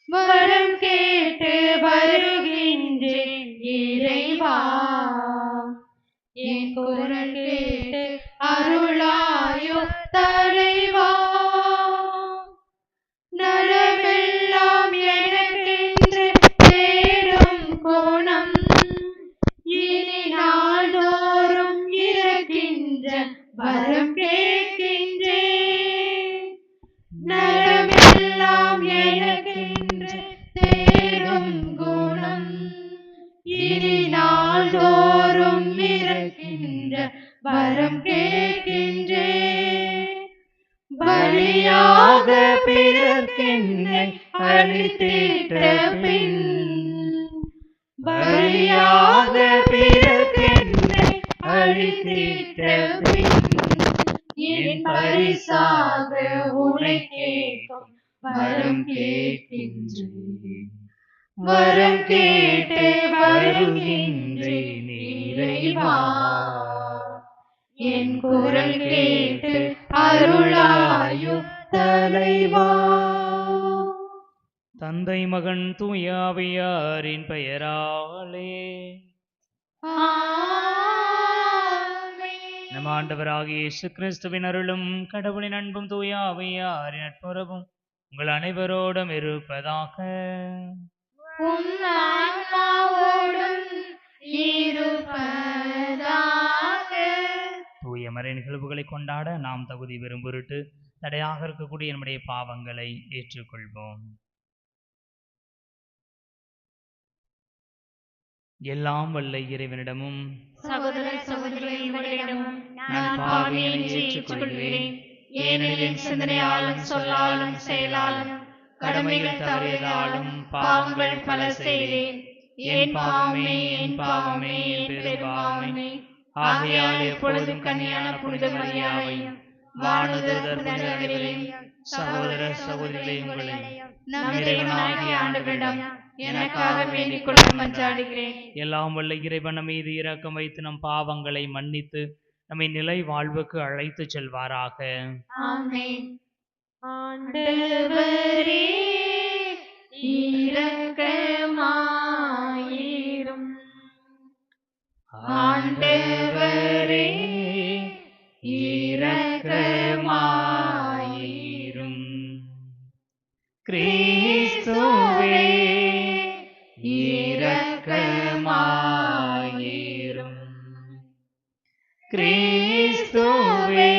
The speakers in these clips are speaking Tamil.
வரம் கேட்டு வருகின்றேன் இறைவா. என் குரல் கேட்டு அருளாயோ தலைவா. நலமெல்லாம் எனக்கென்று தேடும் குணம் இனி நாள்தோறும் இருக்கின்ற வரம் கேட்கின்றேன். நலமெல்லாம் எனக்கென்று தேடும் குணம் இனி நாள்தோறும் இருக்கின்ற வரம் கேட்கின்றேன். பலியாக பிறர்க்கென்னை அளித்திட்ட பின், பலியாக பிறர்க்கென்னை அளித்திட்ட பின், என் பரிசாக உனை கேட்கும் வரம் கேட்கின்றேன். வரம் கேட்டு வருகின்றேன் இறைவா. என் குரல் கேட்டு அருளாயோ தலைவா. தந்தை மகன் தூய ஆவியாரின் பெயராலே நம் ஆண்டவராகிய இயேசு கிறிஸ்துவின் அருளும் கடவுளின் அன்பும் தூய ஆவியாரின் நட்புறவும் உங்கள் அனைவரோடும் இருப்பதாக. உம் ஆன்மாவோடும் இருப்பதாக. தூய மறை நிகழ்வுகளை கொண்டாட நாம் தகுதி பெறும் பொருட்டு தடையாக இருக்கக்கூடிய நம்முடைய பாவங்களை ஏற்றுக்கொள்வோம். எல்லாம் வல்ல இறைவனிடமும் சகோதர சகோதரிகளிடமும் நான் பாவியை ஏற்றுக்கொள்கிறேன். ஏனெனில் என் சிந்தனையாலும் சொல்லாலும் செயலாலும் கடமைகள் தவறியதாலும் பாவங்கள் பல செய்தேன். என் பாவமே என் பாவமே என் பெரும்பாவமே. ஆகையால் எப்பொழுதும் கன்னியான புனித மரியாதையும் வானதூதர் புனிதர்களையும் சகோதர சகோதரிகளையும் உங்களை நம் இறைவனாகிய ஆண்டவரிடம் எனக்காக வேண்டிக் கொள்ள மன்றாடுகிறேன். எல்லாம் வல்ல இறைவன் மீது இரக்கம் வைத்து நம் பாவங்களை மன்னித்து நம்மை நிலை வாழ்வுக்கு அழைத்து செல்வாராக. ஆமென். ஆண்டவரே இரக்கமாயிரும். ஆண்டவரே இரக்கமாயிரும். கிறிஸ்துவே இரக்கமாயிரும். கிறிஸ்துவே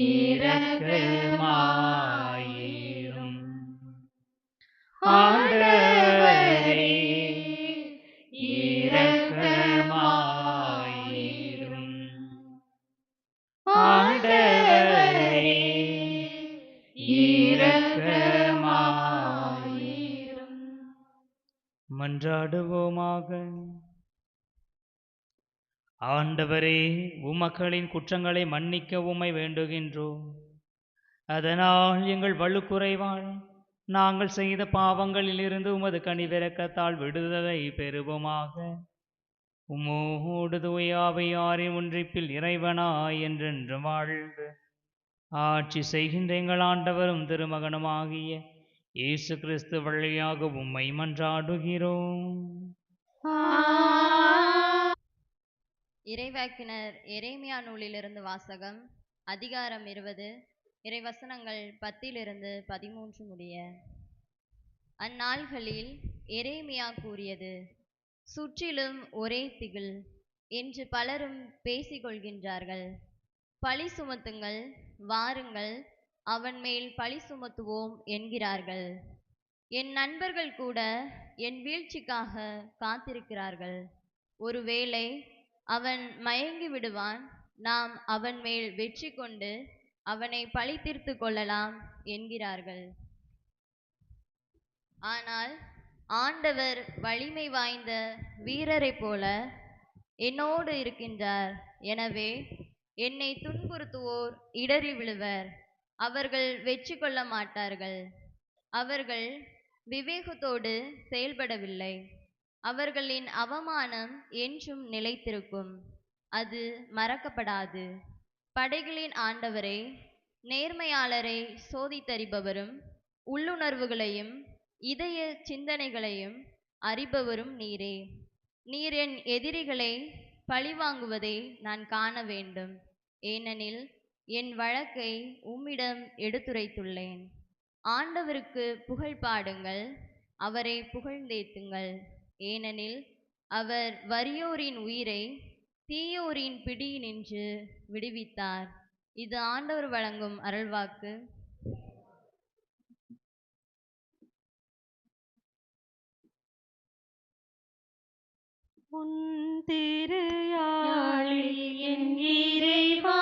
இரக்கமாயிரும். ஆண்டவரே இரக்கமாயிரும். ஆண்டவரே இரக்கமாயிரும். மன்றாடுவோமாக. ஆண்டவரே, உமக்களின் குற்றங்களை மன்னிக்க உம்மை வேண்டுகின்றோம். அதனால் எங்கள் வலுக்குறைவால் நாங்கள் செய்த பாவங்களிலிருந்து உமது கனிவிரக்கத்தால் விடுதலை பெறுவோமாக. உம்மோடு தூய ஆவியாரின் ஒன்றிப்பில் இறைவனாய் என்றென்று வாழ்ந்து ஆட்சி செய்கின்ற எங்கள் ஆண்டவரும் திருமகனுமாகிய இயேசு கிறிஸ்து வழியாக உம்மை மன்றாடுகிறோம். இறைவாக்கினர் எரேமியா நூலிலிருந்து வாசகம். அதிகாரம் 20, இறைவசனங்கள் 10-13 முடிய. அந்நாள்களில் எரேமியா கூறியது: சுற்றிலும் ஒரே திகில் என்று பலரும் பேசிக்கொள்கின்றார்கள். பழி சுமத்துங்கள், வாருங்கள், அவன் மேல் பழி சுமத்துவோம் என்கிறார்கள். என் நண்பர்கள் கூட என் வீழ்ச்சிக்காக காத்திருக்கிறார்கள். ஒருவேளை அவன் மயங்கி விடுவான், நாம் அவன் மேல் வெற்றி கொண்டு அவனை பழி தீர்த்து கொள்ளலாம் என்கிறார்கள். ஆனால் ஆண்டவர் வலிமை வாய்ந்த வீரரை போல என்னோடு இருக்கின்றார். எனவே என்னை துன்புறுத்துவோர் இடறி விழுவர், அவர்கள் வெற்றி கொள்ள மாட்டார்கள். அவர்கள் விவேகத்தோடு செயல்படவில்லை. அவர்களின் அவமானம் என்றும் நிலைத்திருக்கும், அது மறக்கப்படாது. படைகளின் ஆண்டவரே, நேர்மையாளரை சோதித்தறிபவரும் உள்ளுணர்வுகளையும் இதய சிந்தனைகளையும் அறிபவரும் நீரே. நீர் என் எதிரிகளை பழிவாங்குவதை நான் காண வேண்டும். ஏனெனில் என் வழக்கை உம்மிடம் எடுத்துரைத்துள்ளேன். ஆண்டவருக்கு புகழ் பாடுங்கள், அவரை புகழ்ந்தேத்துங்கள். ஏனெனில் அவர் வறியோரின் உயிரை தீயோரின் பிடியினின்று விடுவித்தார். இது ஆண்டவர் வழங்கும் அருள்வாக்கு. உன் திருயாழில் என் இறைவா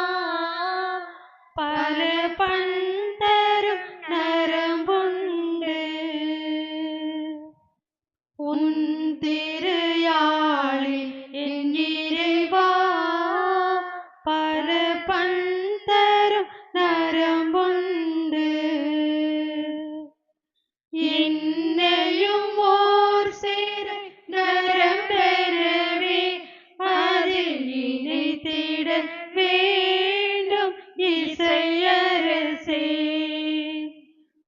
பல பண்டரும் நரம்புண்டு. உன் திருயாழில் என் இறைவா பல பண்டரும் நரம்புண்டு. என்னையும் ஓர் சேர நரம்பெறவே அதில் இணைத்திட வேண்டும் இசையரசே.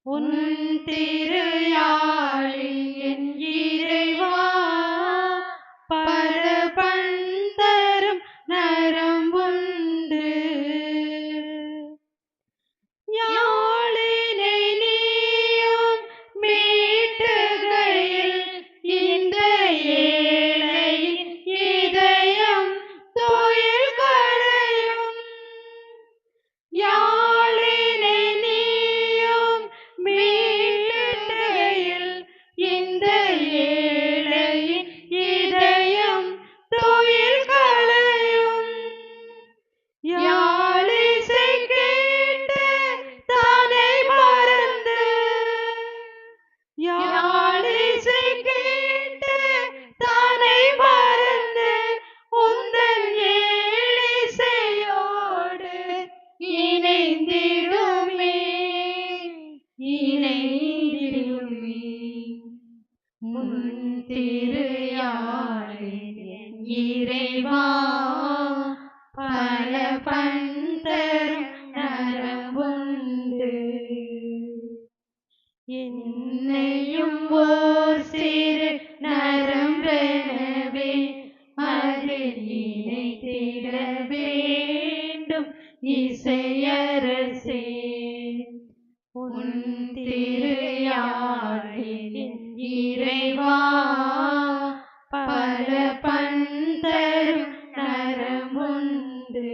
உன் திருயாழில் என் இறைவா பல பண்டரும் நரம்புண்டு. யாழினை நீயும் மீட்டுகையில் இந்த ஏழையின் இதயம் துயில் களையும். யாழினை நீயும் மீட்டுகையில் இந்த ஏழையின் இதயம் துயில் களையும். யாழிசை கேட்டு தானை மறந்து, யாழிசை கேட்டு தானை மறந்து உந்தன் ஏழிசையோடு இணைந்திடுமே, இணைந்திடுமே. முன் திருயாழில் என் இறைவா பல பண்டரும் நரம்புண்டு. என்னையும் ஓர் சிறு நரம்பெனவே அதில் இணைத்திட வேண்டும் இசையரசே. உன் திருயாழில் என் இறைவா பல பண்டரும் நரம்புண்டு.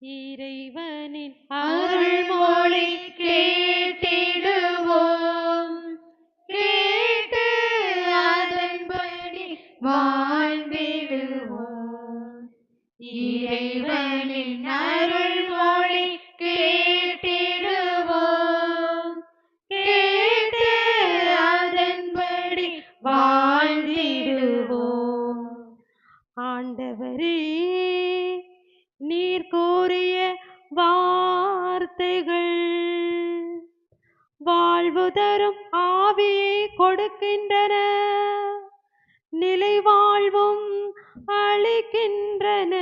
இறைவனின் அருள்மொழி கேட்டிடுவோம், கேட்டு அதன்படி வாழ்ந்திடுவோம். இறைவனின் அருள்மொழி கேட்டிடுவோம், கேட்டு அதன்படி வாழ்ந்திடுவோம். ஆண்டவரே, நீர் கூறிய வார்த்தைகள் வாழ்வு தரும் ஆவியை கொடுக்கின்றன, நிலை வாழ்வும் அளிக்கின்றன.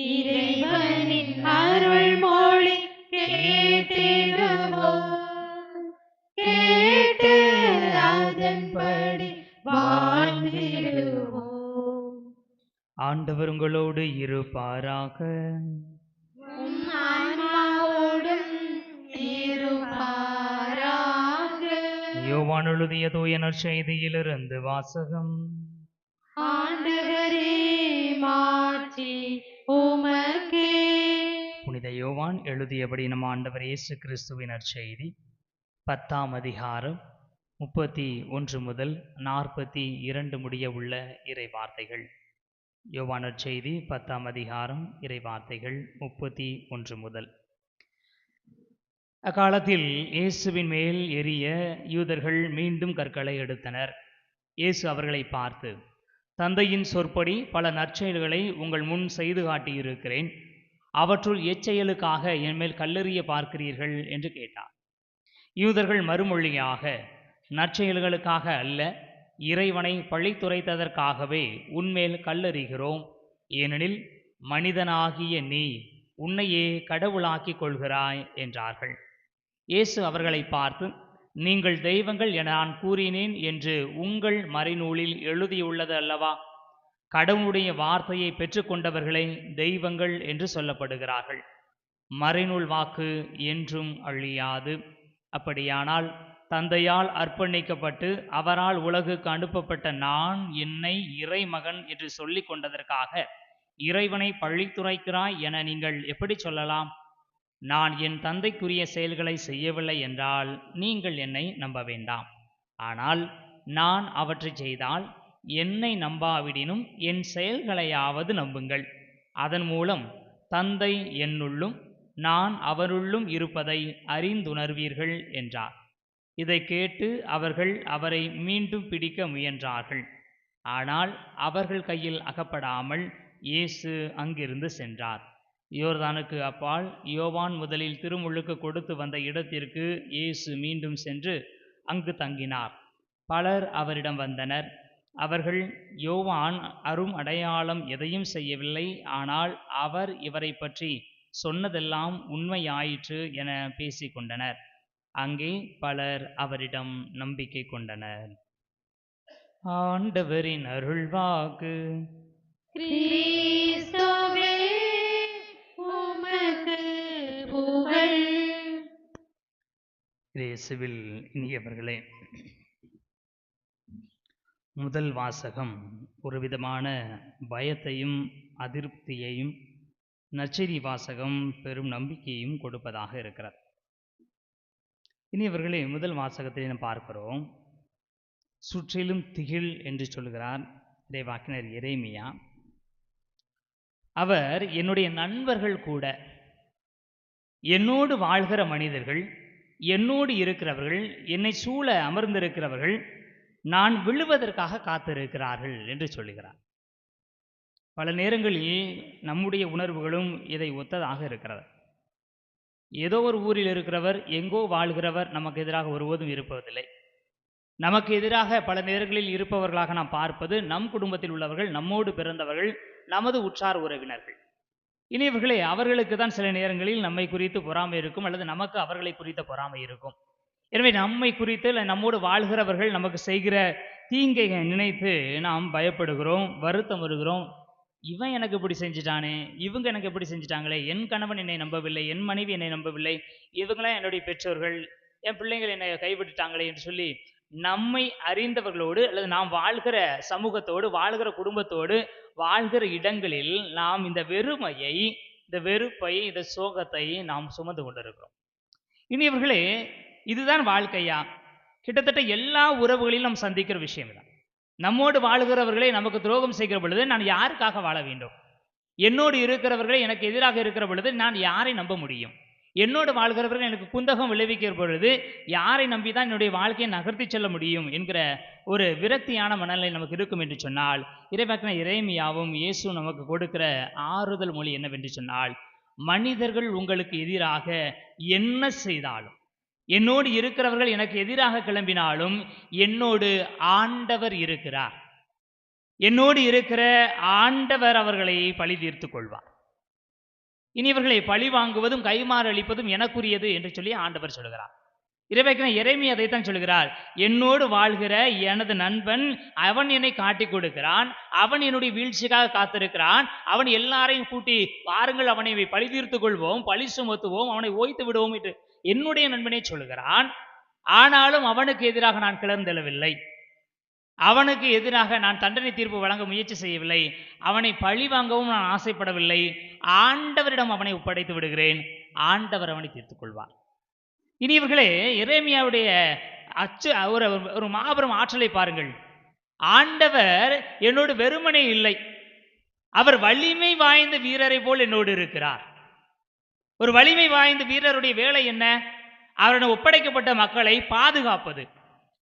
இறைவனின் அருள்மொழி கேட்டிடுவோம், கேட்டு அதன்படி வாழ்ந்திடுவோம். ஆண்டவர் உங்களோடு இருப்பாராக. உம் ஆன்மாவோடும் இருப்பாராக. யோவான் எழுதிய தூய நற்செய்தியிலிருந்து வாசகம். ஆண்டவரே, மாட்சி உமக்கே. புனித யோவான் எழுதியபடி நம் ஆண்டவர் இயேசு கிறிஸ்துவின் நற்செய்தி 10ஆம் அதிகாரம் 31 முதல் 42 முடிய உள்ள இறை வார்த்தைகள். யோவான் நற்செய்தி 10ஆம் அதிகாரம் இறை வார்த்தைகள் 31 முதல். அக்காலத்தில் இயேசுவின் மேல் எரிய யூதர்கள் மீண்டும் கற்களை எடுத்தனர். இயேசு அவர்களை பார்த்து, தந்தையின் சொற்படி பல நற்செயல்களை உங்கள் முன் செய்து காட்டியிருக்கிறேன். அவற்றுள் எச்செயலுக்காக என்மேல் கல்லெறிய பார்க்கிறீர்கள் என்று கேட்டார். யூதர்கள் மறுமொழியாக, நற்செயல்களுக்காக அல்ல, இறைவனை பழித்துரைத்ததற்காகவே உன்மேல் கல்லெறிகிறோம். ஏனெனில் மனிதனாகிய நீ உன்னையே கடவுளாக்கிக் கொள்கிறாய் என்றார்கள். இயேசு அவர்களை பார்த்து, நீங்கள் தெய்வங்கள் என நான் கூறினேன் என்று உங்கள் மறைநூலில் எழுதியுள்ளது அல்லவா? கடவுளுடைய வார்த்தையை பெற்றுக்கொண்டவர்களே தெய்வங்கள் என்று சொல்லப்படுகிறார்கள். மறைநூல் வாக்கு என்றும் அழியாது. அப்படியானால் தந்தையால் அர்ப்பணிக்கப்பட்டு அவரால் உலகுக்கு அனுப்பப்பட்ட நான் என்னை இறைமகன் என்று சொல்லிக் கொண்டதற்காக இறைவனை பழித்துரைக்கிறாய் என நீங்கள் எப்படி சொல்லலாம்? நான் என் தந்தைக்குரிய செயல்களை செய்யவில்லை என்றால் நீங்கள் என்னை நம்ப வேண்டாம். ஆனால் நான் அவற்றை செய்தால் என்னை நம்பாவிடினும் என் செயல்களையாவது நம்புங்கள். அதன் மூலம் தந்தை என்னுள்ளும் நான் அவருள்ளும் இருப்பதை அறிந்துணர்வீர்கள் என்றார். இதை கேட்டு அவர்கள் அவரை மீண்டும் பிடிக்க முயன்றார்கள். ஆனால் அவர்கள் கையில் அகப்படாமல் இயேசு அங்கிருந்து சென்றார். யோர்தானுக்கு அப்பால் யோவான் முதலில் திருமுழுக்கு கொடுத்து வந்த இடத்திற்கு இயேசு மீண்டும் சென்று அங்கு தங்கினார். பலர் அவரிடம் வந்தனர். அவர்கள், யோவான் அரும் அடையாளம் எதையும் செய்யவில்லை, ஆனால் அவர் இவரை பற்றி சொன்னதெல்லாம் உண்மையாயிற்று என பேசிக்கொண்டனர். அங்கே பலர் அவரிடம் நம்பிக்கை கொண்டனர். ஆண்டவரின் அருள்வாக்கு. கிறிஸ்துவே உமக்கு புகழ். இயேசுவில் இனியவர்களே, முதல் வாசகம் ஒரு விதமான பயத்தையும் அதிருப்தியையும், நற்செய்தி வாசகம் பெரும் நம்பிக்கையையும் கொடுப்பதாக இருக்கிறது. இனியவர்களே, முதல் வாசகத்தை நாம் பார்க்கிறோம். சுற்றிலும் திகில் என்று சொல்கிறார் இறைவாக்கினர் எரேமியா. அவர், என்னுடைய நண்பர்கள் கூட, என்னோடு வாழ்கிற மனிதர்கள், என்னோடு இருக்கிறவர்கள், என்னை சூழ அமர்ந்திருக்கிறவர்கள் நான் விழுவதற்காக காத்திருக்கிறார்கள் என்று சொல்லுகிறார். பல நேரங்களில் நம்முடைய உணர்வுகளும் இதை ஒத்ததாக இருக்கிறது. ஏதோ ஒரு ஊரில் இருக்கிறவர், எங்கோ வாழ்கிறவர் நமக்கு எதிராக ஒருபோதும் இருப்பதில்லை. நமக்கு எதிராக பல நேரங்களில் இருப்பவர்களாக நாம் பார்ப்பது நம் குடும்பத்தில் உள்ளவர்கள், நம்மோடு பிறந்தவர்கள், நமது உற்றார் உறவினர்கள். இனியவர்களே, அவர்களுக்கு தான் சில நேரங்களில் நம்மை குறித்து பொறாமை இருக்கும், அல்லது நமக்கு அவர்களை குறித்த பொறாமை இருக்கும். எனவே நம்மை குறித்து நம்மோடு வாழ்கிறவர்கள் நமக்கு செய்கிற தீங்கை நினைத்து நாம் பயப்படுகிறோம், வருத்தம் வருகிறோம். இவன் எனக்கு இப்படி செஞ்சுட்டானே, இவங்க எனக்கு எப்படி செஞ்சுட்டாங்களே, என் கணவன் என்னை நம்பவில்லை, என் மனைவி என்னை நம்பவில்லை, இவங்களாம் என்னுடைய பெற்றோர்கள், என் பிள்ளைகள் என்னை கைவிட்டுட்டாங்களே என்று சொல்லி நம்மை அறிந்தவர்களோடு, அல்லது நாம் வாழ்கிற சமூகத்தோடு, வாழ்கிற குடும்பத்தோடு, வாழ்கிற இடங்களில் நாம் இந்த வெறுமையை, இந்த வெறுப்பை, இந்த சோகத்தை நாம் சுமந்து கொண்டிருக்கிறோம். இனியவர்களே, இதுதான் வாழ்க்கையா? கிட்டத்தட்ட எல்லா உறவுகளிலும் நாம் சந்திக்கிற விஷயம் தான். நம்மோடு வாழ்கிறவர்களை நமக்கு துரோகம் செய்கிற பொழுது நான் யாருக்காக வாழ வேண்டும்? என்னோடு இருக்கிறவர்களை எனக்கு எதிராக இருக்கிற பொழுது நான் யாரை நம்ப முடியும்? என்னோடு வாழ்கிறவர்கள் எனக்கு குந்தகம் விளைவிக்கிற பொழுது யாரை நம்பிதான் என்னுடைய வாழ்க்கையை நகர்த்தி செல்ல முடியும் என்கிற ஒரு விரக்தியான மனநிலை நமக்கு இருக்கும் என்று சொன்னால், இறைவாக்கினர் எரேமியாவும் இயேசு நமக்கு கொடுக்கிற ஆறுதல் மொழி என்னவென்று சொன்னால், மனிதர்கள் உங்களுக்கு எதிராக என்ன செய்தாலும், என்னோடு இருக்கிறவர்கள் எனக்கு எதிராக கிளம்பினாலும் என்னோடு ஆண்டவர் இருக்கிறார். என்னோடு இருக்கிற ஆண்டவர் அவர்களை பழி தீர்த்து கொள்வார். இனியவர்களை பழி வாங்குவதும் கைமாறு அளிப்பதும் எனக்குரியது என்று சொல்லி ஆண்டவர் சொல்கிறார். இறைவாக்கினர் எரேமியா அதைத்தான் சொல்கிறார். என்னோடு வாழ்கிற எனது நண்பன், அவன் என்னை காட்டி கொடுக்கிறான், அவன் என்னுடைய வீழ்ச்சிக்காக காத்திருக்கிறான், அவன் எல்லாரையும் கூட்டி வாருங்கள் அவனை பழி தீர்த்து கொள்வோம், பழி சுமத்துவோம், அவனை ஓய்த்து விடுவோம் என்று என்னுடைய நண்பனே சொல்லுகிறான். ஆனாலும் அவனுக்கு எதிராக நான் கிளர்ந்தெழவில்லை, அவனுக்கு எதிராக நான் தண்டனை தீர்ப்பு வழங்க முயற்சி செய்யவில்லை, அவனை பழி வாங்கவும் நான் ஆசைப்படவில்லை. ஆண்டவரிடம் அவனை ஒப்படைத்து விடுகிறேன், ஆண்டவர் அவனை தீர்த்துக் கொள்வார். இனியவர்களே, எரேமியாவுடைய ஒரு மாபெரும் ஆற்றலை பாருங்கள். ஆண்டவர் என்னோடு வெறுமனே இல்லை, அவர் வலிமை வாய்ந்த வீரரை போல் என்னோடு இருக்கிறார். ஒரு வலிமை வாய்ந்த வீரருடைய வேலை என்ன? அவரிடம் ஒப்படைக்கப்பட்ட மக்களை பாதுகாப்பது.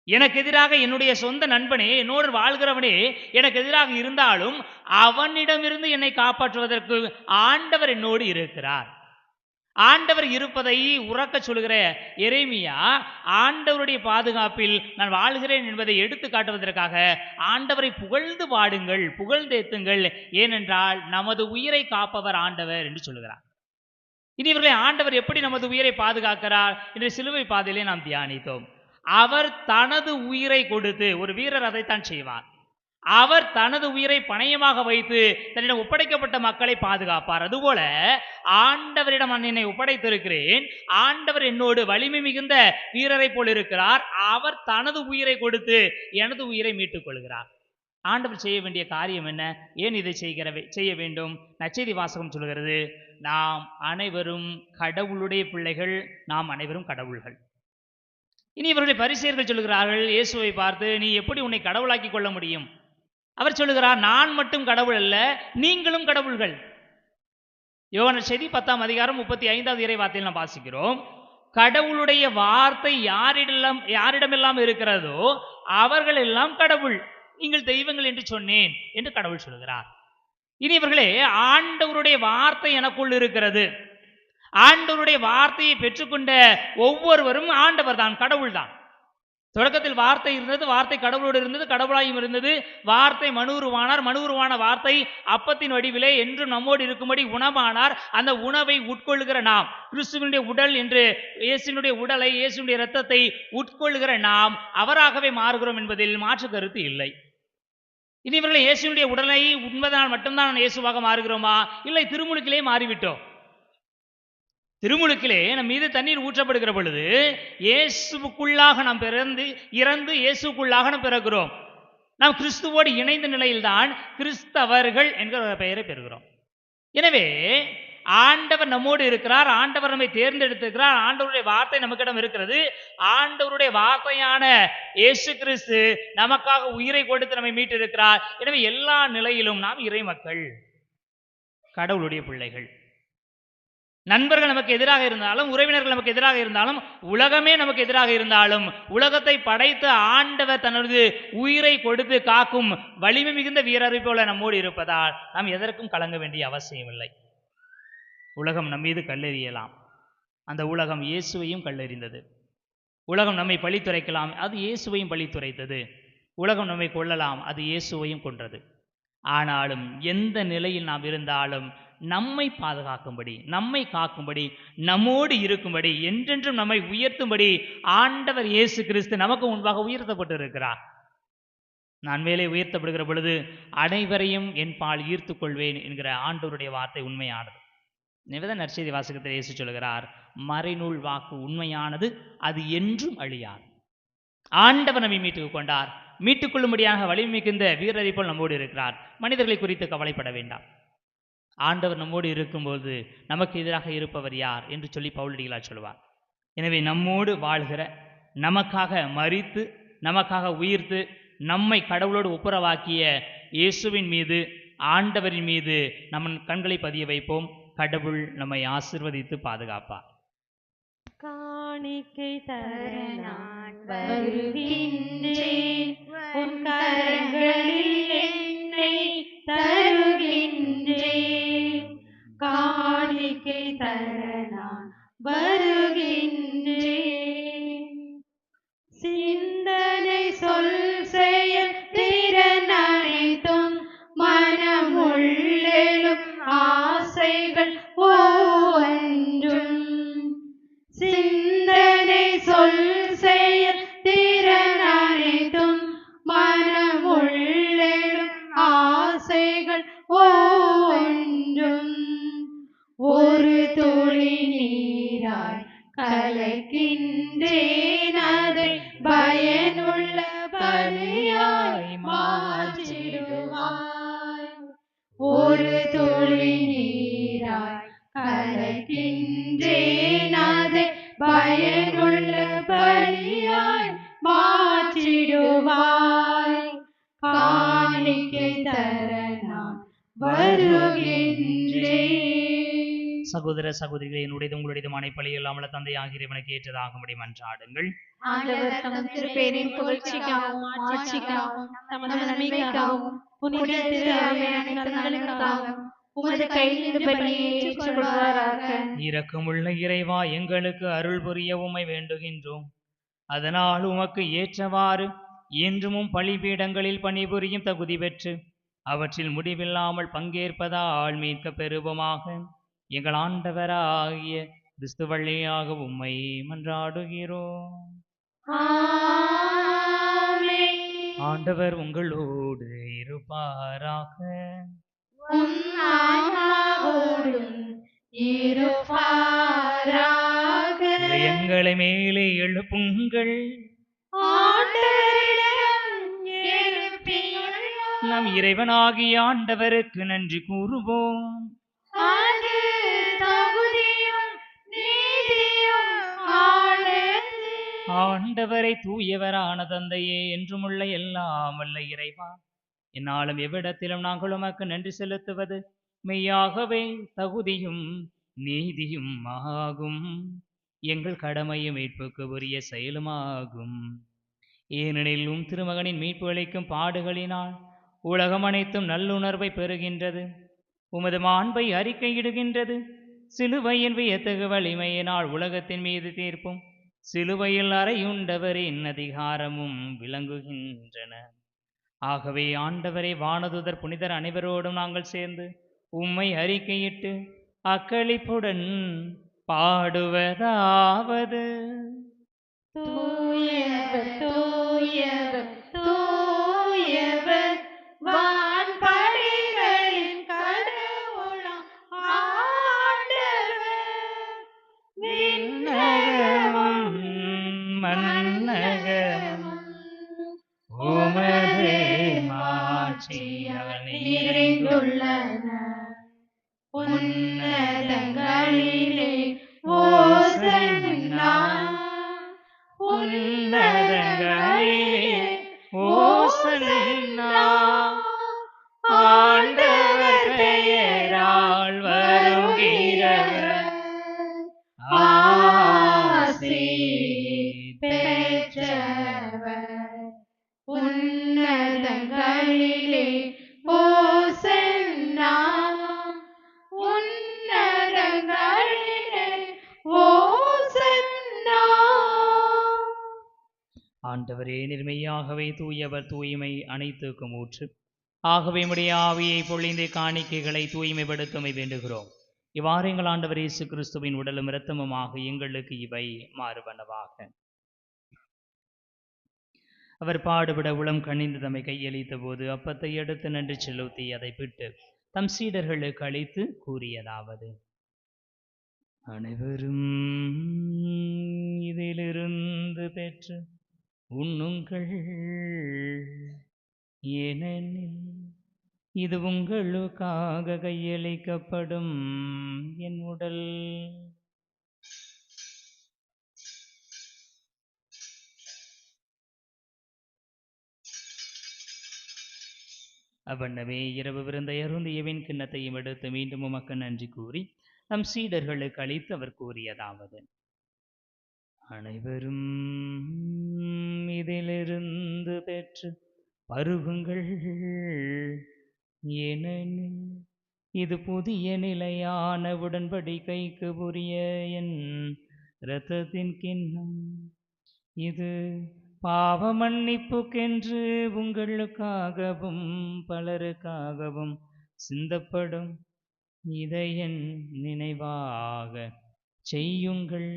எனக்கு எதிராக என்னுடைய சொந்த நண்பனே, என்னோடு வாழ்கிறவனே எனக்கு எதிராக இருந்தாலும் அவனிடமிருந்து என்னை காப்பாற்றுவதற்கு ஆண்டவர் என்னோடு இருக்கிறார். ஆண்டவர் இருப்பதை உறக்க சொல்கிற எரேமியா, ஆண்டவருடைய பாதுகாப்பில் நான் வாழ்கிறேன் என்பதை எடுத்து காட்டுவதற்காக ஆண்டவரை புகழ்ந்து பாடுங்கள், புகழ்ந்தேத்துங்கள், ஏனென்றால் நமது உயிரை காப்பவர் ஆண்டவர் என்று சொல்கிறார். இனி இவர்களை ஆண்டவர் எப்படி நமது உயிரை பாதுகாக்கிறார் என்று சிலுவை பாதையிலே நாம் தியானித்தோம். அவர் தனது உயிரை கொடுத்து, ஒரு வீரர் அதைத்தான் செய்வார், அவர் தனது உயிரை பணயமாக வைத்து தன்னிடம் ஒப்படைக்கப்பட்ட மக்களை பாதுகாப்பார். அதுபோல ஆண்டவரிடம் நான் என்னை ஒப்படைத்திருக்கிறேன், ஆண்டவர் என்னோடு வலிமை மிகுந்த வீரரை போல் இருக்கிறார், அவர் தனது உயிரை கொடுத்து எனது உயிரை மீட்டுக் கொள்கிறார். ஆண்டவர் செய்ய வேண்டிய காரியம் என்ன? ஏன் இதை செய்ய வேண்டும்? நற்செய்தி வாசகம் சொல்கிறது, நாம் அனைவரும் கடவுளுடைய பிள்ளைகள், நாம் அனைவரும் கடவுள்கள். இனி இவர்களை பரிசேயர்கள் சொல்கிறார்கள் இயேசுவை பார்த்து, நீ எப்படி உன்னை கடவுளாக்கி கொள்ள முடியும்? அவர் சொல்லுகிறார், நான் மட்டும் கடவுள் அல்ல, நீங்களும் கடவுள்கள். யோவான் நற்செய்தி 10ஆம் அதிகாரம் 35வது இறை வார்த்தையில் நாம் வாசிக்கிறோம், கடவுளுடைய வார்த்தை யாரிடமெல்லாம் இருக்கிறதோ அவர்கள் எல்லாம் கடவுள், நீங்கள் தெய்வங்கள் என்று சொன்னேன் என்று கடவுள் சொல்கிறார். இனி இவர்களே, ஆண்டவருடைய வார்த்தை எனக்குள் இருக்கிறது, ஆண்டவருடைய வார்த்தையை பெற்றுக்கொண்ட ஒவ்வொருவரும் ஆண்டவர் தான், கடவுள் தான். தொடக்கத்தில் வார்த்தை இருந்தது, வார்த்தை கடவுளோடு இருந்தது, கடவுளாயும் இருந்தது. வார்த்தை மனுவுருவானார், மனுவுருவான வார்த்தை அப்பத்தின் வடிவிலே என்றும் நம்மோடு இருக்கும்படி உணவானார். அந்த உணவை உட்கொள்ளுகிற நாம், கிறிஸ்துவனுடைய உடல் என்று இயேசுவினுடைய உடலை, இயேசுவினுடைய இரத்தத்தை உட்கொள்ளுகிற நாம் அவராகவே மாறுகிறோம் என்பதில் மாற்று கருத்து இல்லை. இனி இவர்களை இயேசுவினுடைய உடலை உண்பதனால் மட்டும்தான் இயேசுவாக மாறுகிறோமா? இல்லை, திருமுழுக்கிலே மாறிவிட்டோம். திருமுழுக்கிலே நம் மீது தண்ணீர் ஊற்றப்படுகிற பொழுது இயேசுவுக்குள்ளாக நாம் இறந்து இயேசுக்குள்ளாக நாம் பிறக்கிறோம். நாம் கிறிஸ்துவோடு இணைந்த நிலையில்தான் கிறிஸ்தவர்கள் என்கிற பெயரை பெறுகிறோம். எனவே ஆண்டவர் நம்மோடு இருக்கிறார், ஆண்டவர் நம்மை தேர்ந்தெடுத்திருக்கிறார், ஆண்டவருடைய வார்த்தை நமக்கிடம் இருக்கிறது. ஆண்டவருடைய வார்த்தையான இயேசு கிறிஸ்து நமக்காக உயிரை கொடுத்து நம்மை மீட்டிருக்கிறார். எனவே எல்லா நிலையிலும் நாம் இறை மக்கள், கடவுளுடைய பிள்ளைகள். நண்பர்கள் நமக்கு எதிராக இருந்தாலும், உறவினர்கள் நமக்கு எதிராக இருந்தாலும், உலகமே நமக்கு எதிராக இருந்தாலும், உலகத்தை படைத்த ஆண்டவர் தனது உயிரை கொடுத்து காக்கும் வலிமை மிகுந்த வீரரை போல நம்மோடு இருப்பதால் நாம் எதற்கும் கலங்க வேண்டிய அவசியம் இல்லை. உலகம் நம் மீது கல்லெறியலாம், அந்த உலகம் இயேசுவையும் கல்லெறிந்தது. உலகம் நம்மை பழித்துரைக்கலாம், அது இயேசுவையும் பழித்துரைத்தது. உலகம் நம்மை கொல்லலாம், அது இயேசுவையும் கொன்றது. ஆனாலும் எந்த நிலையில் நாம் இருந்தாலும் நம்மை பாதுகாக்கும்படி, நம்மை காக்கும்படி, நம்மோடு இருக்கும்படி, என்றென்றும் நம்மை உயர்த்தும்படி ஆண்டவர் இயேசு கிறிஸ்து நமக்கு முன்பாக உயர்த்தப்பட்டு இருக்கிறார். நான் மேலே உயர்த்தப்படுகிற பொழுது அனைவரையும் என் பால் ஈர்த்துக் கொள்வேன் என்கிற ஆண்டவருடைய வார்த்தை உண்மையானது. நிவேத நற்செய்தி வாசகத்தில் இயேசு சொல்கிறார், மறைநூல் வாக்கு உண்மையானது, அது என்றும் அழியாது. ஆண்டவர் நம்மை மீட்டுக் கொண்டார், மீட்டுக் கொள்ளும்படியாக வலிமை மிகுந்த வீரரை போல் நம்மோடு இருக்கிறார். மனிதர்களை குறித்து கவலைப்பட வேண்டாம். ஆண்டவர் நம்மோடு இருக்கும்போது நமக்கு எதிராக இருப்பவர் யார் என்று சொல்லி பவுலடிகளார் சொல்வார். எனவே நம்மோடு வாழ்கிற, நமக்காக மரித்து, நமக்காக உயிர்த்து, நம்மை கடவுளோடு ஒப்புரவாக்கிய இயேசுவின் மீது, ஆண்டவரின் மீது நம் கண்களை பதிய வைப்போம். கடவுள் நம்மை ஆசீர்வதித்து பாதுகாப்பார். காணிக்கை தர நான் வருகின்றேன், உன் கரங்களில் என்னை தருகின்றேன். காணிக்கை தர நான் வருகின்றேன். சிந்தனை சொல் செயல் திறன் அனைத்தும் மனமுள்ளெழும் ஆசைகள் ஒவ்வொன்றும். சிந்தனை சொல் செயல் திறன் அனைத்தும் மனமுள்ளெழும் ஆசைகள் ஒவ்வொன்றும். ஒரு துளி நீராய் கலக்கின்றேன், அதை பயனுள்ள பலியாய் மாற்றிடுவாய். ஒரு துளி நீராய் கலக்கின்றேன், அதை பயனுள்ள பலியாய் மாற்றிடுவாய். காணிக்கை தர நான் வருகின்றேன். சகோதர சகோதரிகளை, என்னுடையது உங்களுடையதுமான பலி இல்லாமல் தந்தை ஆகியவனுக்கு ஏற்றதாகும்படி மன்றாடுங்கள். ஆண்டவர் தமது திருப்பெயரின் புகழ்ச்சிக்காகவும் ஆட்சிக்காகவும் தமது நன்மைக்காகவும் புனித திரு அவையின் அனைத்து நலனுக்காகவும் உமது கையில் இந்த பலியை ஏற்றுக்கொள்வாராக. இரக்கமுள்ள இறைவா, எங்களுக்கு அருள் புரிய உம்மை வேண்டுகின்றோம். அதனால் உமக்கு ஏற்றவாறு இன்றும் பலிபீடங்களில் பணிபுரியும் தகுதி பெற்று அவற்றில் முடிவில்லாமல் பங்கேற்பதால் மீட்க பெறுவோமாக. எங்கள் ஆண்டவராகிய கிறிஸ்து வழியாக உம்மை மன்றாடுகிறோம். ஆமென். ஆண்டவர் உங்களோடு இருப்பாராக. உம் ஆன்மாவோடும் இருப்பாராக. எங்களை மேலே எழுப்புங்கள். ஆண்டவரிடம் எழுப்பியுள்ளோம். நம் இறைவனாகிய ஆண்டவருக்கு நன்றி கூறுவோம். அது தகுதியும் நீதியும் ஆனது. ஆண்டவரை தூயவரான தந்தையே, என்றுமுள்ள எல்லாம் வல்ல இறைவா, என்னாலும் எவ்விடத்திலும் நாங்கள் உமக்கு நன்றி செலுத்துவது மெய்யாகவே தகுதியும் நீதியும் ஆகும். எங்கள் கடமையும் மீட்புக்கு உரிய செயலுமாகும். ஏனெனில் உம் திருமகனின் மீட்பு அளிக்கும் பாடுகளினால் உலகம் அனைத்தும் நல்லுணர்வை பெறுகின்றது, உமது மாண்பை அறிக்கையிடுகின்றது. சிலுவையின் வியத்தகு வலிமையினால் உலகத்தின் மீது தீர்ப்பும் சிலுவையில் அறையுண்டவரின் அதிகாரமும் விளங்குகின்றன. ஆகவே ஆண்டவரே, வானதுதர் புனிதர் அனைவரோடும் நாங்கள் சேர்ந்து உம்மை அறிக்கையிட்டு அக்களிப்புடன் பாடுவதாவது: தூயவர் தூயவர் தூயவர், வான்படைகளின் கடவுளாம் ஆண்டவர். விண்ணகமும் மண்ணகமும் உமது மாட்சியால் நிறைந்துள்ளன. உன்னதங்களிலே ஓசன்னா, உன்னதங்களிலே ஓசன்னா. ஆண்டவர் பெயரால் வருகிறவர் ஆசி பெற்றவர். உன்னதங்களிலே ஓசன்னா, உன்னதங்களிலே ஓசன்னா. ஆண்டவரே, நிர்மையாகவே தூயவர், தூய்மை அனைத்துக்கும் ஊற்று. ஆகவே உம்முடைய ஆவியை பொழிந்து காணிக்கைகளை தூய்மைப்படுத்துமை வேண்டுகிறோம். இவ்வாறு எங்கள் ஆண்டவர் இயேசு கிறிஸ்துவின் உடலும் இரத்தமுமாக எங்களுக்கு இவை மாறுவனவாக. அவர் பாடுபட உளம் கனிந்து தம்மை கையளித்த போது அப்பத்தை எடுத்து நன்றி செலுத்தி அதை பிட்டு தம் சீடர்களுக்கு அளித்து கூறியதாவது: அனைவரும் இதிலிருந்து பெற்று உண்ணுங்கள், ஏனெனில் இது உங்களுக்காக கையளிக்கப்படும் என் உடல். அவ்வண்ணமே இரவு விருந்தை அருந்தியவின் கிண்ணத்தையும் எடுத்து மீண்டும் உமக்கு நன்றி கூறி தம் சீடர்களுக்கு அளித்து அவர் கூறியதாவது: அனைவரும் இதிலிருந்து பெற்று பருகுங்கள், ஏனெனில் இது புதிய நிலையான உடன்படிக்கைக்கு உரிய என் இரத்தத்தின் கிண்ணம். இது பாவ மன்னிப்புக்கென்று உங்களுக்காகவும் பலருக்காகவும் சிந்தப்படும். இதை என் நினைவாக செய்யுங்கள்.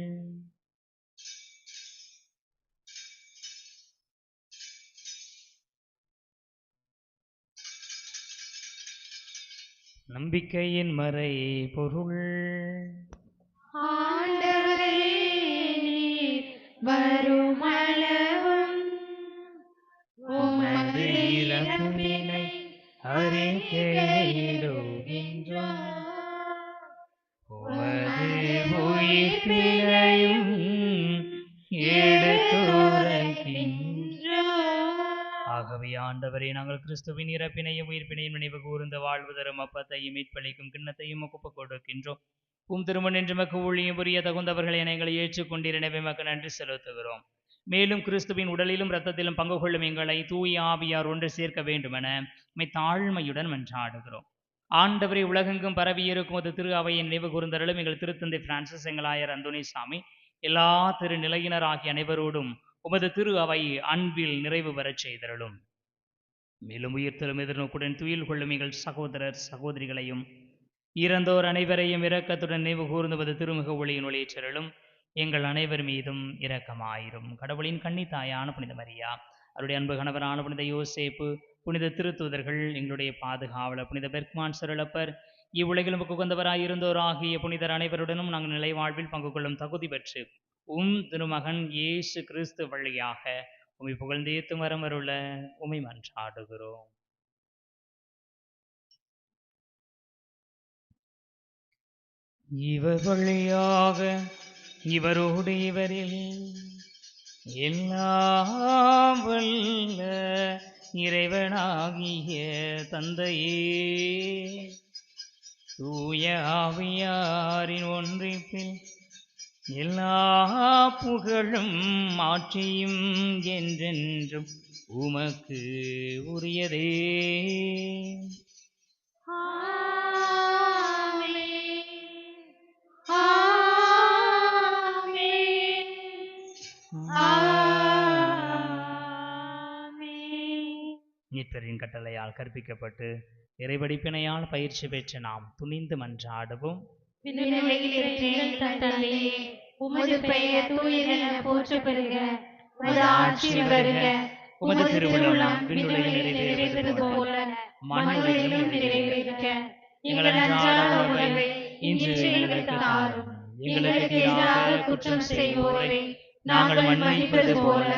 நம்பிக்கையின் மறை பொருள். ஆண்டவரே, நீர் வருமளவும் உமது இறப்பினை அறிக்கையிடுகின்றோம், உமது உயிர்ப்பினையும் எடுத்துரைக்கின்றோம். ஆகவே ஆண்டவரே, நாங்கள் கிறிஸ்துவின் இறப்பினையும் உயிர்ப்பினையும் நினைவு கூர்ந்து வாழ்வு தரும் அப்பத்தையும் மீட்பளிக்கும் கிண்ணத்தையும் ஒப்புக் கொடுக்கின்றோம். திருமண் என்று மக்கு ஊழியம் புரிய தகுந்தவர்களை எங்களை ஏற்றுக்கொண்டீர், எனவே மக்கு நன்றி செலுத்துகிறோம். மேலும் கிறிஸ்துவின் உடலிலும் இரத்தத்திலும் பங்கு கொள்ளும் எங்களை தூய ஆவியார் ஒன்று சேர்க்க வேண்டுமென தாழ்மையுடன் மன்றாடுகிறோம். ஆண்டவரை உலகெங்கும் பரவியிருக்கும் அது திரு அவையின் நினைவு கூர்ந்தருளும். எங்கள் திருத்தந்தை பிரான்சிஸ், எங்களாயர் அந்தோனிசாமி, எல்லா திரு நிலையினர் ஆகிய அனைவரோடும் உமது திரு அவை அன்பில் நிறைவு பெறச் செய்தருளும். மேலும் உயிர்த்தலும் எதிர்நோக்குடன் துயில் கொள்ளும் எங்கள் சகோதரர் சகோதரிகளையும் இறந்தோர் அனைவரையும் இரக்கத்துடன் நினைவு கூர்ந்துவது திருமுக ஒளியின் ஒளியேற்றலும் எங்கள் அனைவர் மீதும் இரக்கமாயிரும். கடவுளின் கன்னித்தாயான புனித மரியா, அவருடைய அன்பு கணவரான புனித யோசேப்பு, புனித திருத்தூதர்கள், எங்களுடைய பாதுகாவலர் புனித பெர்க்மான் சிறலப்பர், இவ்வுலகிலும் உகந்தவராயிருந்தோர் ஆகிய புனிதர் அனைவருடனும் நாங்கள் நிலை வாழ்வில் பங்கு கொள்ளும் தகுதி பெற்று திருமகன் இயேசு கிறிஸ்து வழியாக உம்மை புகழ்ந்தேத்து வரமருள உம்மை மன்றாடுகிறோம். இவர் வழியாக இவரோடு இவரில் எல்லாம் வல்ல இறைவனாகிய தந்தையே, தூய ஆவியாரின் ஒன்றிப்பில் எல்லா புகழும் ஆட்சியும் என்றென்றும் உமக்கு உரியதே. மீட்பரின் கட்டளையால் கற்பிக்கப்பட்டு இறைவடிப்பினையால் பயிற்சி பெற்று நாம் துணிந்து மன்றாடுவோம். உமது பெயர் தூயதென போற்றப் பெறுக. உமது ஆட்சி வருக. உமது திருவுளம் விண்ணுலகில் நிறைவேறுவது போல மண்ணுலகிலும் நிறைவேறுக. எங்கள் அன்றாட உணவை இன்று எங்களுக்கு தாரும். எங்களுக்கு எதிராக குற்றம் செய்வோரை நாங்கள் மன்னிப்பது போல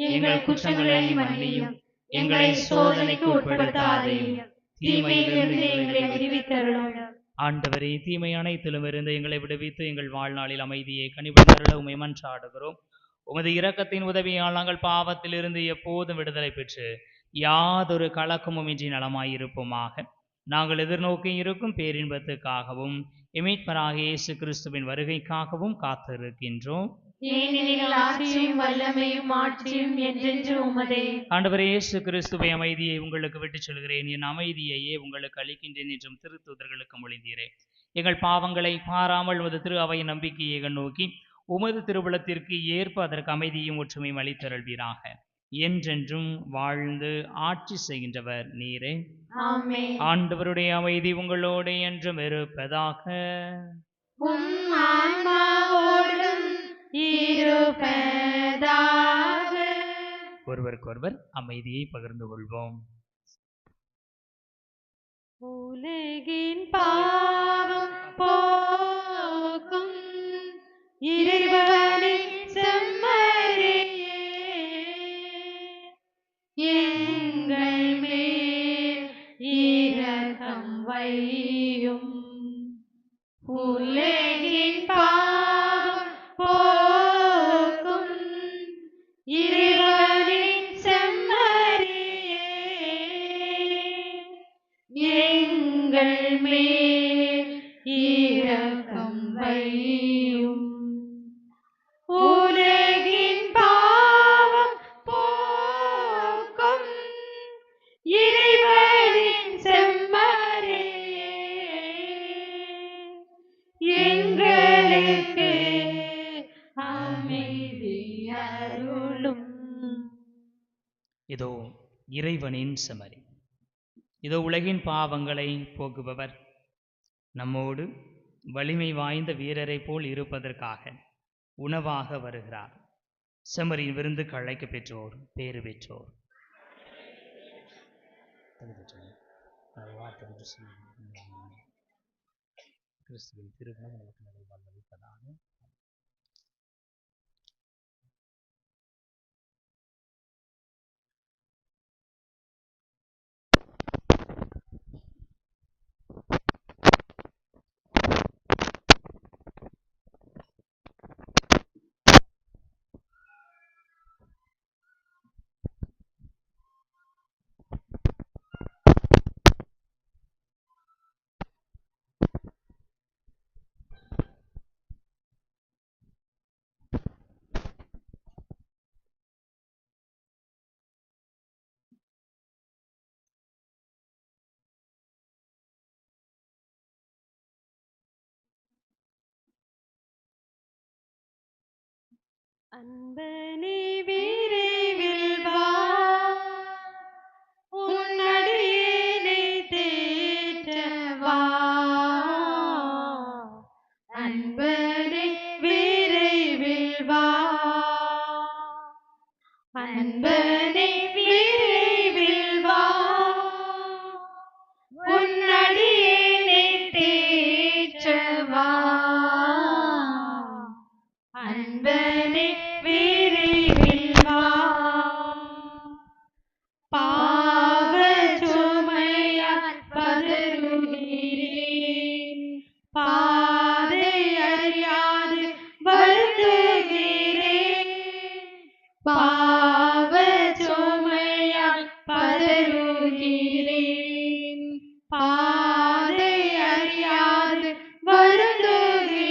எங்கள் குற்றங்களை மன்னியும். எங்களை சோதனைக்கு உட்படுத்தாதேயும், தீமையிலிருந்து எங்களை விடுவித்தருளும். ஆண்டவரே, தீமை அனைத்திலும் இருந்து எங்களை விடுவித்து எங்கள் வாழ்நாளில் அமைதியை கனிவுடன் உம்மை மன்றாடுகிறோம். உமது இரக்கத்தின் உதவியால் நாங்கள் பாவத்தில் இருந்து எப்போதும் விடுதலை பெற்று யாதொரு கலக்கமும் இன்றி நலமாயிருப்போமாக. நாங்கள் எதிர்நோக்கி இருக்கும் பேரின்பத்துக்காகவும் மீட்பராகிய இயேசு கிறிஸ்துவின் வருகைக்காகவும் காத்திருக்கின்றோம். ஏனெனில் ஆட்சியும் வல்லமையும் ஆட்சியும் என்றென்றும் உமதே. ஆண்டவரே இயேசு கிறிஸ்துவை, அமைதியை உங்களுக்கு விட்டுச் செல்கிறேன், என் அமைதியையே உங்களுக்கு அளிக்கின்றேன் என்றும் திருத்தூதர்களுக்கு மொழிந்தீரே. எங்கள் பாவங்களை பாராமல் உமது திரு அவையின் நம்பிக்கையை நோக்கி உமது திருவுளத்திற்கு ஏற்ப அதற்கு அமைதியும் ஒற்றுமையும் அளித்தருள்வீராக. என்றென்றும் வாழ்ந்து ஆட்சி செய்கின்றவர் நீரே. ஆமென். ஆண்டவருடைய அமைதி உங்களோடு என்றும் இருப்பதாக. உம் ஆன்மாவோடும் இருப்பதாக. ஒருவருக்கொருவர் அமைதியை பகிர்ந்து கொள்வோம். உலகின் பாவம் போக்கும் இறைவனின் செம்மறியே, எங்கள் மேல் இரக்கம் வையும். உலகின் பாவம் போக்கும் இறைவனின் செம்மறியே, எங்கள் மேல் இரக்கம் வையும். உலகின் பாவம் போக்கும் இறைவனின் செம்மறியே, எங்களுக்கு அமைதி அருளும். இதோ இறைவனின் செம்மறி, இதோ உலகின் பாவங்களை போக்குபவர். நம்மோடு வலிமை வாய்ந்த வீரரை போல் இருப்பதற்காக உணவாக வருகிறார். செம்மறியின் விருந்துக்கு அழைக்க பெற்றோர் பேறு பெற்றோர். கிறிஸ்துவின் திருமணம் நமக்கு நிறைவாழ்வளிப்பதாக. அன்பனே விரைவில் வா, உன் அடியேனை தேற்ற வா. அன்பனே விரைவில் வா, உன் அடியேனை தேற்றவா. அன்பனே விரைவில் வா, பாவ சுமையால் பதறுகிறேன், பாதை அறியாது வருந்துகிறேன். பாவ சுமையால் பதறுகிறேன், பாதை அறியாது வருந்துகிறேன்.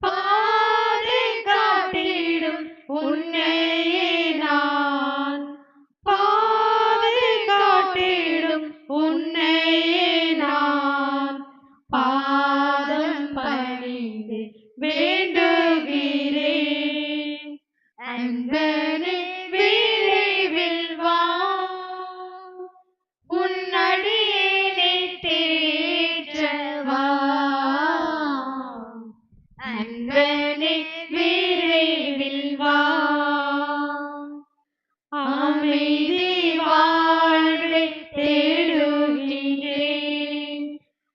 பாதை காட்டிடும் உன்னையே நான், பாதை காட்டிடும் உன்னையே நான், பாதம் பணிந்து வேண்டுகிறேன். அன்பனே விரைவில் வா, உன் அடியேனை தேற்றவா. அன்பனே விரைவில் வா, அமைதி வாழ்வை தேடுகிறேன்,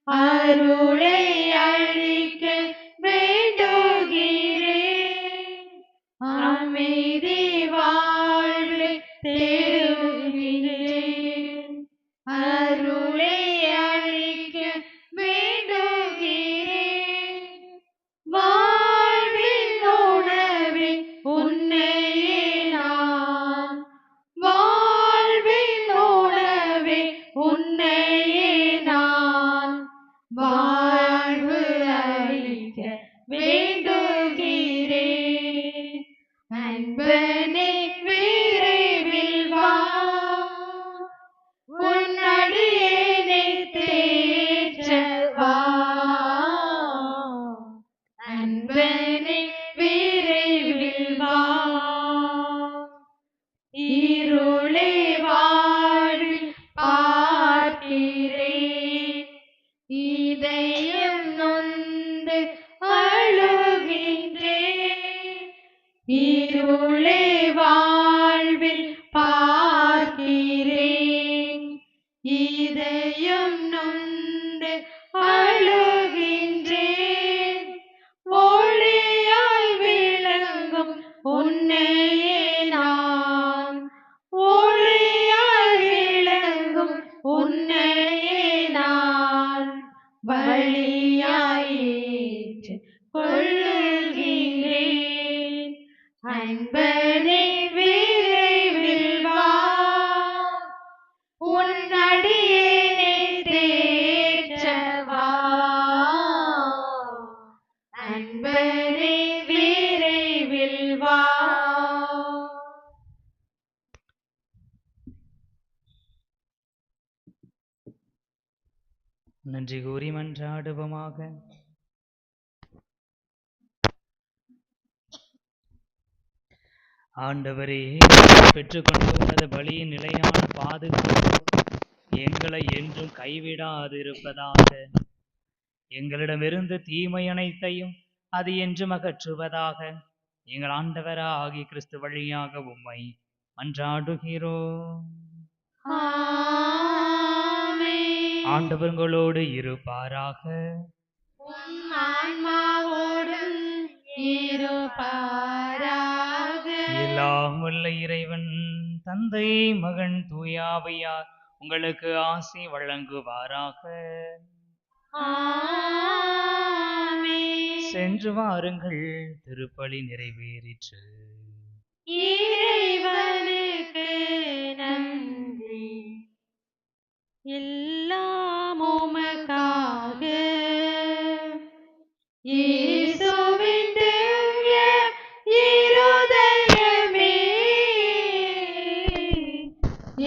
அருளை அழிக்க வேண்டுகிறேன். அமைதி வாழ்வை தேடுகிறேன், அருளை அழிக்க வேண்டுகிறேன். வாழ்வின் உணவே உன்னையே நான், வாழ்வின் உணவே உன்னையே நான், வாழ்வு அளிக்க வேண்டுகிறேன். அன்பனே விரைவில் வா, உன் அடியேனை தேற்றவா. அன்பனே விரைவில் வா, இருளை வாழ்வில் பார்க்கிறேன், இதயம் நொந்து அழுகின்றேன். இருளை வாழ்வில் பார்க்கிறேன், இதயம் நொந்து அழுகின்றேன். ஒளியாய் விளங்கும் உன்னையே நான், ஒளியாய் விளங்கும் உன்னையே நான், வழியாய் ஏற்று கொள்ளுகிறேன். அன்பனே விரைவில் வா, உன் அடியேனை தேற்றவா. அன்பனே விரைவில் வா. நன்றி கூறி மன்றாடுவோமாக. ஆண்டவரே, பெற்றுக்கொண்டு உனது பலியின் நிலையான பாதுகாப்பு எங்களை என்றும் கைவிடாதிருப்பதாக. எங்களிடமிருந்து தீமை அனைத்தையும் அது என்றும் அகற்றுவதாக. எங்கள் ஆண்டவராகிய கிறிஸ்து வழியாக உம்மை மன்றாடுகிறோம். ஆண்டவர் உங்களோடு இருப்பாராக. உம் ஆன்மாவோடும் இருப்பாராக. எல்லாம் வல்ல இறைவன் தந்தை மகன் தூயாவையார் உங்களுக்கு ஆசி வழங்குவாராக. ஆமென். சென்று வாருங்கள், திருப்பலி நிறைவேறிற்று. இறைவனுக்கு நன்றி. எல்லாம் உமக்காக. இயேசுவின் திவ்ய இருதயமே,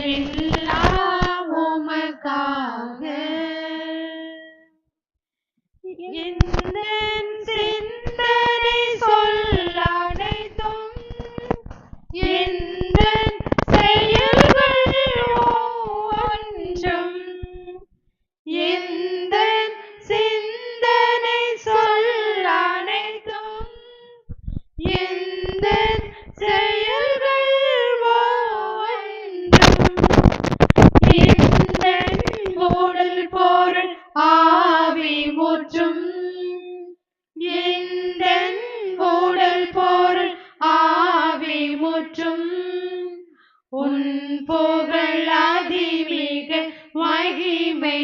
எல்லாம் உமக்காக. எந்தன் சிந்தனை சொல்லனைத்தும், எந்தன் செயல்கள் ஒவ்வொன்றும், எந்தன் சிந்தனை சொல்லனைத்தும், எந்தன் செயல் உம்மை